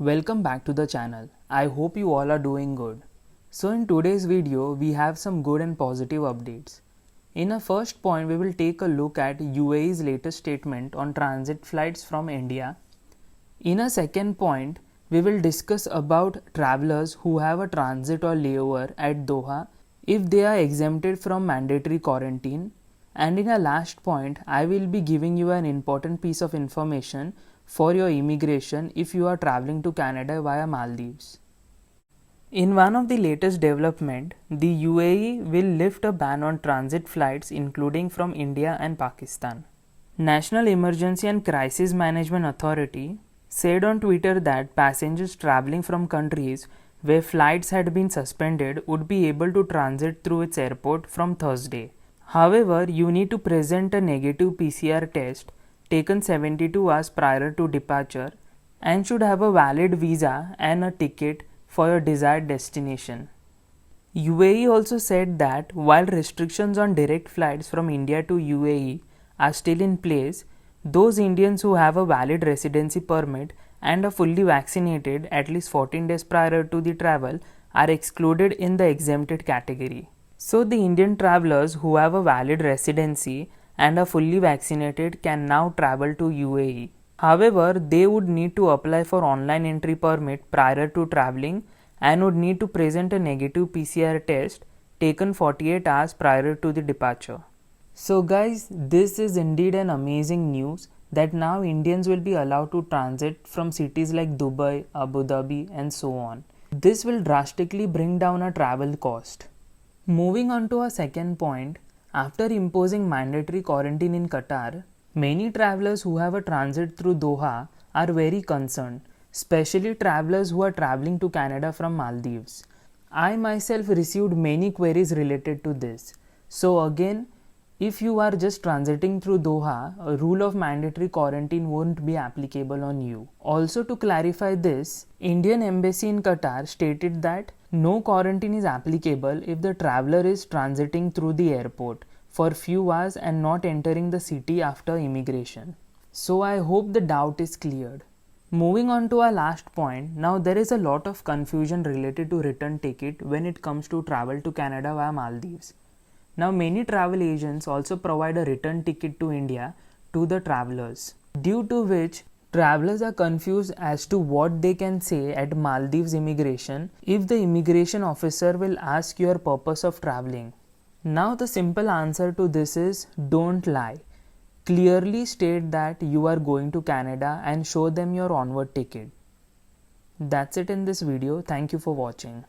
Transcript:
Welcome back to the channel. I hope you all are doing good. So in today's video, we have some good and positive updates. In a first point, we will take a look at UAE's latest statement on transit flights from India. In a second point, we will discuss about travelers who have a transit or layover at Doha if they are exempted from mandatory quarantine. And in a last point, I will be giving you an important piece of information for your immigration if you are traveling to Canada via Maldives. In one of the latest development, the UAE will lift a ban on transit flights including from India and Pakistan. National Emergency and Crisis Management Authority said on Twitter that passengers traveling from countries where flights had been suspended would be able to transit through its airport from Thursday. However, you need to present a negative PCR test taken 72 hours prior to departure and should have a valid visa and a ticket for your desired destination. UAE also said that while restrictions on direct flights from India to UAE are still in place, those Indians who have a valid residency permit and are fully vaccinated at least 14 days prior to the travel are excluded in the exempted category. So the Indian travelers who have a valid residency and are fully vaccinated can now travel to UAE. However, they would need to apply for online entry permit prior to traveling and would need to present a negative PCR test taken 48 hours prior to the departure. So guys, this is indeed an amazing news that now Indians will be allowed to transit from cities like Dubai, Abu Dhabi and so on. This will drastically bring down our travel cost. Moving on to our second point, after imposing mandatory quarantine in Qatar, many travelers who have a transit through Doha are very concerned, especially travelers who are traveling to Canada from Maldives. I myself received many queries related to this. So again, if you are just transiting through Doha, a rule of mandatory quarantine won't be applicable on you. Also to clarify this, Indian Embassy in Qatar stated that no quarantine is applicable if the traveler is transiting through the airport for few hours and not entering the city after immigration. So I hope the doubt is cleared. Moving on to our last point, now there is a lot of confusion related to return ticket when it comes to travel to Canada via Maldives. Now many travel agents also provide a return ticket to India to the travelers, due to which travelers are confused as to what they can say at Maldives immigration if the immigration officer will ask your purpose of traveling. Now the simple answer to this is don't lie. Clearly state that you are going to Canada and show them your onward ticket. That's it in this video. Thank you for watching.